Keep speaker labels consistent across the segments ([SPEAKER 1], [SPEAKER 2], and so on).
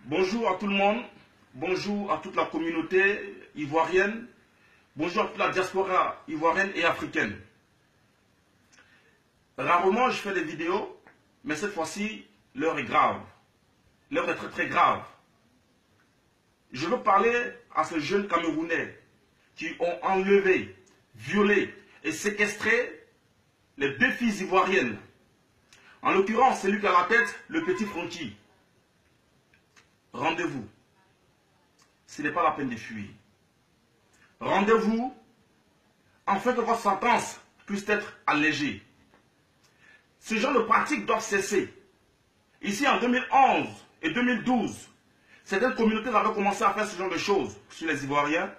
[SPEAKER 1] Bonjour à tout le monde, bonjour à toute la communauté ivoirienne, bonjour à toute la diaspora ivoirienne et africaine. Rarement je fais des vidéos, mais cette fois-ci, l'heure est grave. L'heure est très très grave. Je veux parler à ces jeunes Camerounais qui ont enlevé, violé et séquestré les deux filles ivoiriennes. En l'occurrence, celui qui a la tête, le petit Francky. Rendez-vous. Ce n'est pas la peine de fuir. Rendez-vous afin que votre sentence puisse être allégée. Ce genre de pratiques doivent cesser. Ici, en 2011 et 2012, certaines communautés avaient commencé à faire ce genre de choses sur les Ivoiriens.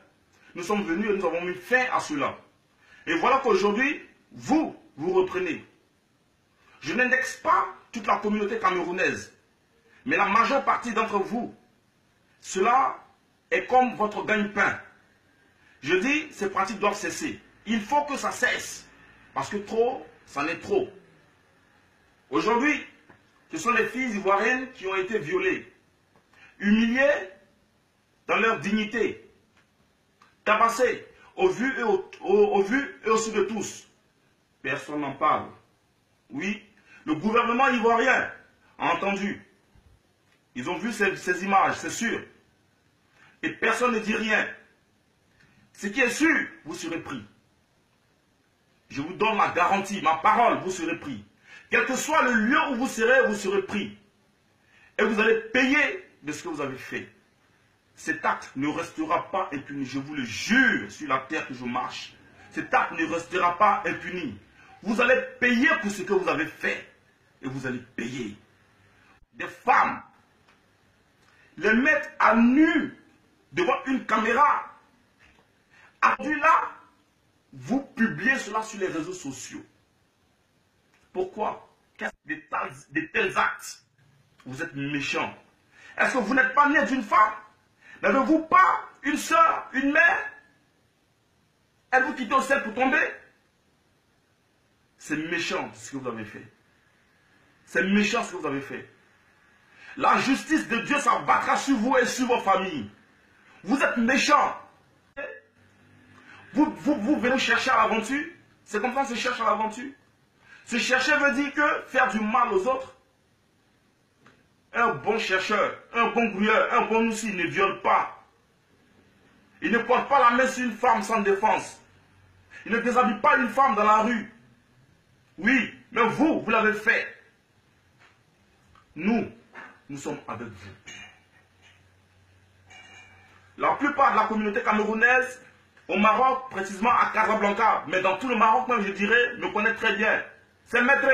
[SPEAKER 1] Nous sommes venus et nous avons mis fin à cela. Et voilà qu'aujourd'hui, vous reprenez. Je n'indexe pas toute la communauté camerounaise, mais la majeure partie d'entre vous, cela est comme votre gagne-pain. Je dis, ces pratiques doivent cesser. Il faut que ça cesse, parce que trop, c'en est trop. Aujourd'hui, ce sont les filles ivoiriennes qui ont été violées, humiliées dans leur dignité, tabassées au vu et au su de tous. Personne n'en parle. Oui, le gouvernement ivoirien a entendu. Ils ont vu ces images, c'est sûr. Et personne ne dit rien. Ce qui est sûr, vous serez pris. Je vous donne ma garantie, ma parole, vous serez pris. Quel que soit le lieu où vous serez pris. Et vous allez payer de ce que vous avez fait. Cet acte ne restera pas impuni. Je vous le jure sur la terre que je marche. Cet acte ne restera pas impuni. Vous allez payer pour ce que vous avez fait. Et vous allez payer. Des femmes, les mettre à nu devant une caméra. Après là, vous publiez cela sur les réseaux sociaux. Pourquoi? De tels actes? Vous êtes méchants. Est-ce que vous n'êtes pas né d'une femme? N'avez-vous pas une soeur, une mère? Êtes-vous quitté au ciel pour tomber? C'est méchant ce que vous avez fait. C'est méchant ce que vous avez fait. La justice de Dieu s'abattra sur vous et sur vos familles. Vous êtes méchants. Vous venez chercher à l'aventure. C'est comme ça qu'on se cherche à l'aventure. Se chercher veut dire que faire du mal aux autres. Un bon chercheur, un bon grouilleur, un bon outil ne viole pas. Il ne porte pas la main sur une femme sans défense. Il ne déshabille pas une femme dans la rue. Oui, mais vous l'avez fait. Nous sommes avec vous. La plupart de la communauté camerounaise, au Maroc, précisément à Casablanca, mais dans tout le Maroc, même je dirais, me connaît très bien. C'est maître.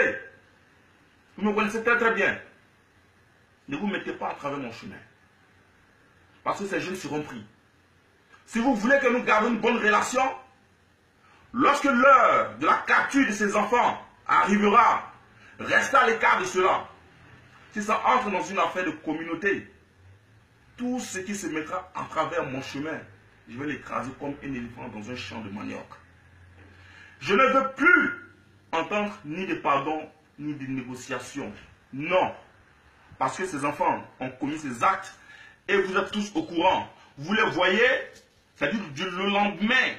[SPEAKER 1] Vous me connaissez très très bien. Ne vous mettez pas à travers mon chemin. Parce que ces jeunes seront pris. Si vous voulez que nous gardions une bonne relation, lorsque l'heure de la capture de ces enfants arrivera, restez à l'écart de cela. Si ça entre dans une affaire de communauté, tout ce qui se mettra à travers mon chemin, je vais l'écraser comme un éléphant dans un champ de manioc. Je ne veux plus entendre ni de pardon, ni de négociation. Non. Parce que ces enfants ont commis ces actes et vous êtes tous au courant. Vous les voyez, c'est-à-dire le lendemain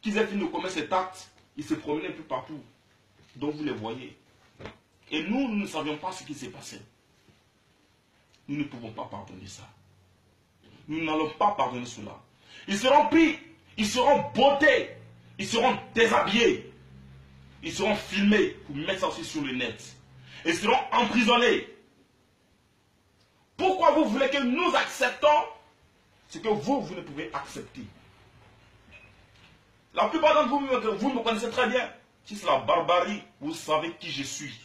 [SPEAKER 1] qu'ils aient fini de commettre cet acte, ils se promenaient un peu partout. Donc vous les voyez. Et nous ne savions pas ce qui s'est passé. Nous ne pouvons pas pardonner ça. Nous n'allons pas pardonner cela. Ils seront pris, ils seront bottés, ils seront déshabillés, ils seront filmés pour mettre ça aussi sur le net. Ils seront emprisonnés. Pourquoi vous voulez que nous acceptons ce que vous ne pouvez accepter? La plupart d'entre vous me connaissez très bien. Si c'est la barbarie, vous savez qui je suis.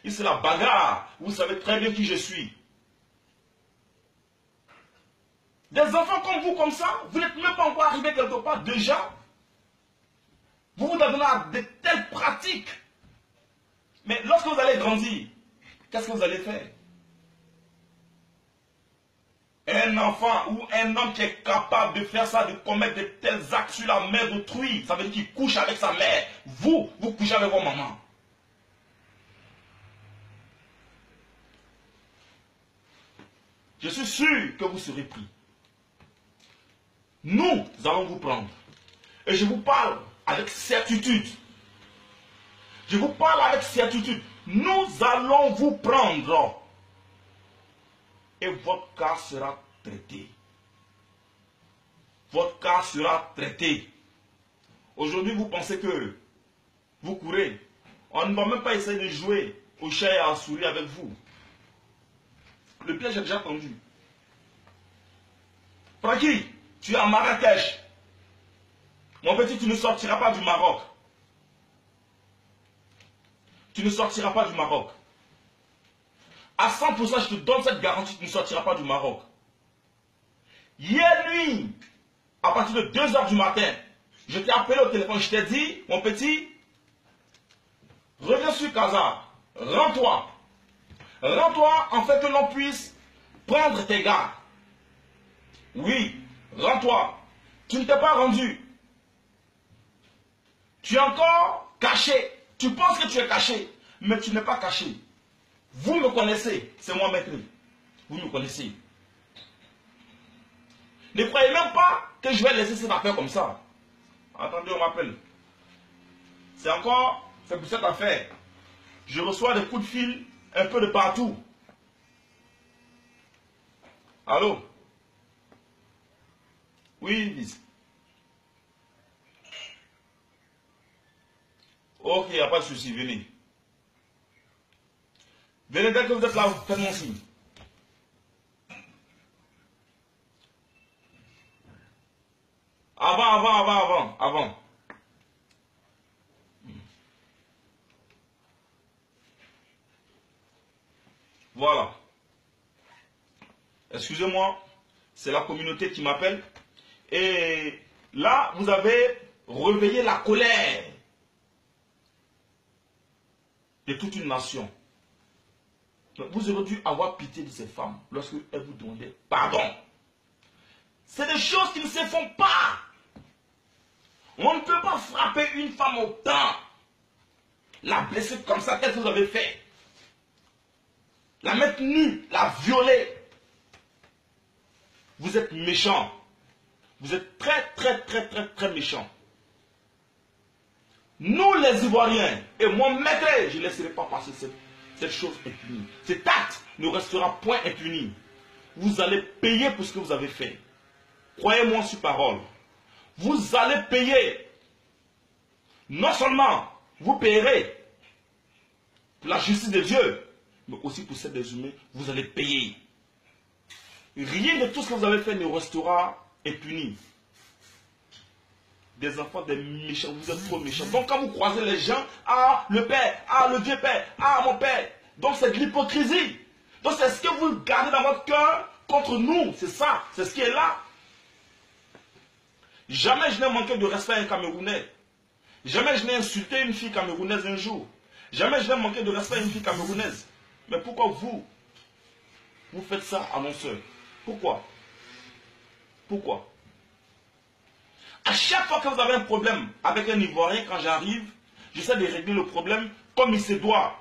[SPEAKER 1] Si c'est la bagarre, vous savez très bien qui je suis. Des enfants comme vous, comme ça, vous n'êtes même pas encore arrivé quelque part déjà. Vous vous donnez à de telles pratiques. Mais lorsque vous allez grandir, qu'est-ce que vous allez faire? Un enfant ou un homme qui est capable de faire ça, de commettre de tels actes sur la mère d'autrui, ça veut dire qu'il couche avec sa mère. Vous couchez avec vos mamans. je suis sûr que vous serez pris. Nous allons vous prendre. Et je vous parle avec certitude. Je vous parle avec certitude. Nous allons vous prendre. Et votre cas sera traité. Votre cas sera traité. Aujourd'hui, vous pensez que vous courez. On ne va même pas essayer de jouer au chat et à la souris avec vous. Le piège est déjà tendu. Francky, tu es à Marrakech. Mon petit, tu ne sortiras pas du Maroc. Tu ne sortiras pas du Maroc. À 100%, je te donne cette garantie, tu ne sortiras pas du Maroc. Hier nuit, à partir de 2 h du matin, je t'ai appelé au téléphone, je t'ai dit, mon petit, reviens sur Casa, rends-toi. Rends-toi en fait que l'on puisse prendre tes gars. Oui, rends-toi. Tu ne t'es pas rendu. Tu es encore caché. Tu penses que tu es caché, mais tu n'es pas caché. Vous me connaissez, c'est moi maître. Vous me connaissez. Ne croyez même pas que je vais laisser cette affaire comme ça. Attendez, on m'appelle. C'est pour cette affaire. Je reçois des coups de fil un peu de partout. Allô? Oui, Lise. Ok, il n'y a pas de souci, venez. Venez, dès que vous êtes là, faites mon signe. Avant. Voilà. Excusez-moi, c'est la communauté qui m'appelle. Et là, vous avez réveillé la colère de toute une nation. Vous aurez dû avoir pitié de ces femmes lorsque elles vous demandaient pardon. C'est des choses qui ne se font pas. On ne peut pas frapper une femme au temps. La blesser comme ça, qu'est-ce que vous avez fait? La mettre nue, la violer. Vous êtes méchant. Vous êtes très méchant. Nous les Ivoiriens, et moi maître, je ne laisserai pas passer cette chose impunie. Cet acte ne restera point impuni. Vous allez payer pour ce que vous avez fait. Croyez-moi sur parole. Vous allez payer. Non seulement vous payerez pour la justice de Dieu, mais aussi pour celle des humains, vous allez payer. Rien de tout ce que vous avez fait ne restera impuni. Des enfants, des méchants, vous êtes trop méchants. Donc quand vous croisez les gens, ah le père, ah le vieux père, ah mon père, donc c'est de l'hypocrisie. Donc c'est ce que vous gardez dans votre cœur contre nous, c'est ça, c'est ce qui est là. Jamais je n'ai manqué de respect à un Camerounais. Jamais je n'ai insulté une fille camerounaise un jour. Jamais je n'ai manqué de respect à une fille camerounaise. Mais pourquoi vous faites ça à mon soeur? Pourquoi? Pourquoi? À chaque fois que vous avez un problème avec un Ivoirien, quand j'arrive, j'essaie de régler le problème comme il se doit.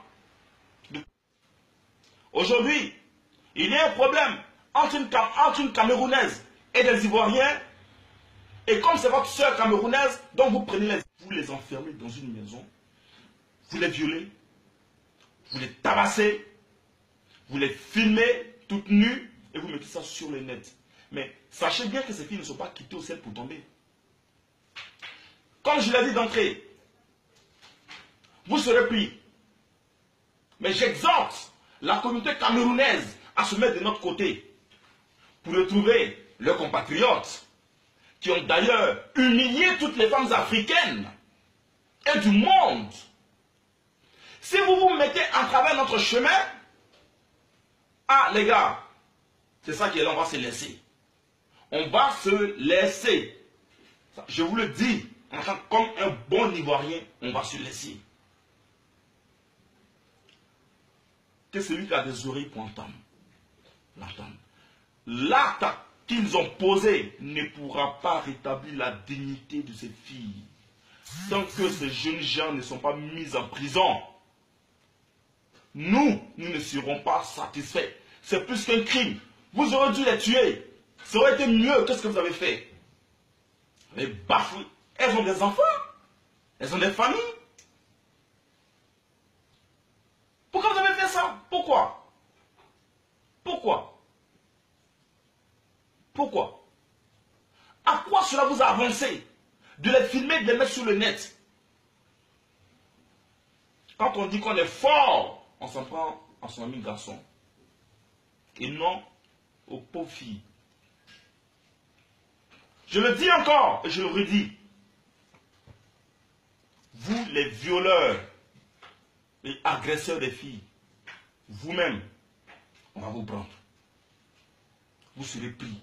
[SPEAKER 1] Aujourd'hui, il y a un problème entre une Camerounaise et des Ivoiriens. Et comme c'est votre soeur camerounaise, donc vous prenez vous les enfermez dans une maison, vous les violez, vous les tabassez, vous les filmez toutes nues et vous mettez ça sur le net. Mais sachez bien que ces filles ne sont pas quittées au ciel pour tomber. Comme je l'ai dit d'entrée, vous serez pris. Mais j'exhorte la communauté camerounaise à se mettre de notre côté pour retrouver leurs compatriotes qui ont d'ailleurs humilié toutes les femmes africaines et du monde. Si vous vous mettez à travers notre chemin, ah les gars, c'est ça qui est là, on va se laisser. On va se laisser. Je vous le dis, comme un bon Ivoirien, on va se laisser. Que celui qui a des oreilles pour entendre, l'entende. L'acte qu'ils ont posé ne pourra pas rétablir la dignité de ces filles. Tant que ces jeunes gens ne sont pas mis en prison, nous ne serons pas satisfaits. C'est plus qu'un crime. Vous aurez dû les tuer. Ça aurait été mieux que ce que vous avez fait. Les bafouilles. Elles ont des enfants. Elles ont des familles. Pourquoi vous avez fait ça? Pourquoi? Pourquoi? Pourquoi? À quoi cela vous a avancé de les filmer, de les mettre sur le net? Quand on dit qu'on est fort, on s'en prend à son ami garçon. Et non aux pauvres filles. Je le dis encore et je le redis. Vous, les violeurs, les agresseurs des filles, vous-même, on va vous prendre. Vous serez pris.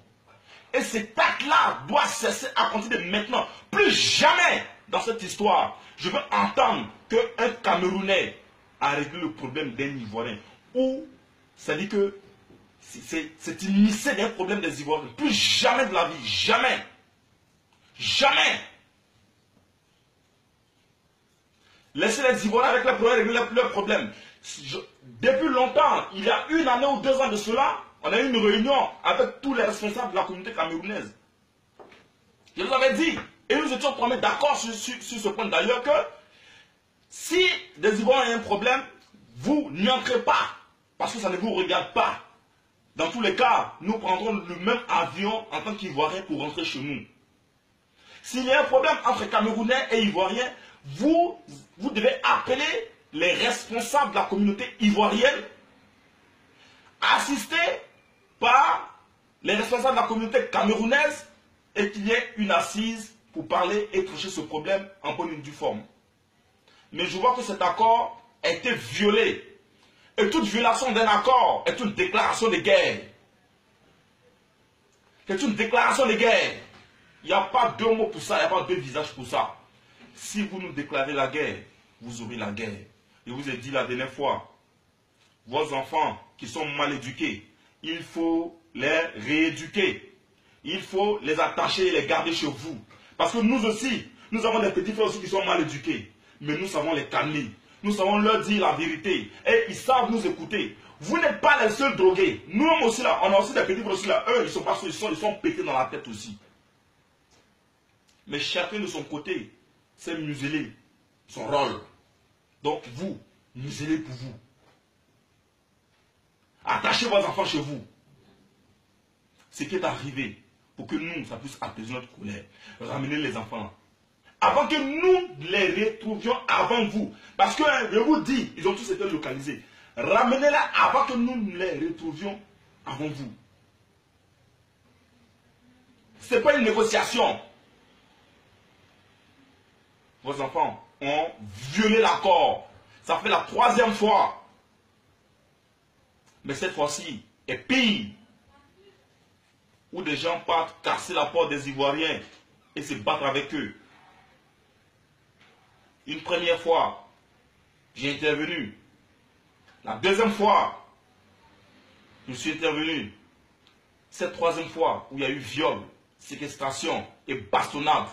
[SPEAKER 1] Et cet acte-là doit cesser à partir de maintenant. Plus jamais dans cette histoire, je veux entendre qu'un Camerounais a réglé le problème d'un Ivoirien. Ou, ça dit que c'est initié d'un problème des Ivoiriens. Plus jamais de la vie. Jamais. Jamais. Laissez les Ivoiriens avec leurs problèmes régler leurs problèmes. Depuis longtemps, il y a 1 année ou 2 ans de cela, on a eu une réunion avec tous les responsables de la communauté camerounaise. Je vous avais dit, et nous étions tombés d'accord sur ce point d'ailleurs, que si des Ivoiriens ont un problème, vous n'y entrez pas, parce que ça ne vous regarde pas. Dans tous les cas, nous prendrons le même avion en tant qu'Ivoiriens pour rentrer chez nous. S'il y a un problème entre Camerounais et Ivoiriens, vous devez appeler les responsables de la communauté ivoirienne, assistés par les responsables de la communauté camerounaise, et qu'il y ait une assise pour parler et trancher ce problème en bonne et due forme. Mais je vois que cet accord a été violé. Et toute violation d'un accord est une déclaration de guerre. C'est une déclaration de guerre. Il n'y a pas deux mots pour ça, il n'y a pas deux visages pour ça. Si vous nous déclarez la guerre, vous aurez la guerre. Je vous ai dit la dernière fois, vos enfants qui sont mal éduqués, il faut les rééduquer. Il faut les attacher et les garder chez vous. Parce que nous aussi, nous avons des petits frères aussi qui sont mal éduqués. Mais nous savons les calmer. Nous savons leur dire la vérité. Et ils savent nous écouter. Vous n'êtes pas les seuls drogués. Nous aussi là, on a aussi des petits frères aussi là. Eux, ils sont pétés dans la tête aussi. Mais chacun de son côté s'est muselé son rôle. Donc vous, muselez pour vous. Attachez vos enfants chez vous. Ce qui est arrivé, pour que nous, ça puisse apaiser notre colère. Ramenez les enfants. Avant que nous les retrouvions avant vous. Parce que, je vous dis, ils ont tous été localisés. Ramenez-les avant que nous les retrouvions avant vous. Ce n'est pas une négociation. Vos enfants ont violé l'accord. Ça fait la 3e fois. Mais cette fois-ci, est pire. Où des gens partent casser la porte des Ivoiriens et se battre avec eux. Une première fois, j'ai intervenu. La 2e fois, je suis intervenu. Cette 3e fois, où il y a eu viol, séquestration et bastonnade.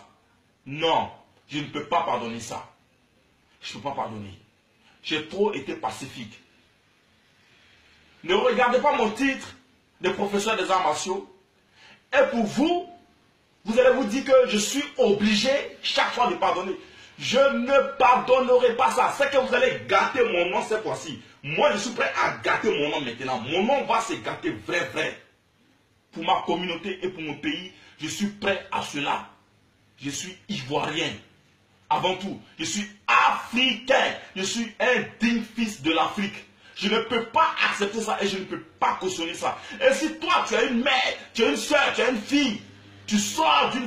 [SPEAKER 1] Non, je ne peux pas pardonner ça. Je ne peux pas pardonner. J'ai trop été pacifique. Ne regardez pas mon titre de professeur des arts martiaux. Et pour vous, vous allez vous dire que je suis obligé chaque fois de pardonner. Je ne pardonnerai pas ça. C'est que vous allez gâter mon nom cette fois-ci. Moi, je suis prêt à gâter mon nom maintenant. Mon nom va se gâter vrai. Pour ma communauté et pour mon pays, je suis prêt à cela. Je suis ivoirien. Avant tout, je suis africain. Je suis un digne fils de l'Afrique. Je ne peux pas accepter ça et je ne peux pas cautionner ça. Et si toi, tu as une mère, tu as une soeur, tu as une fille, tu sors d'une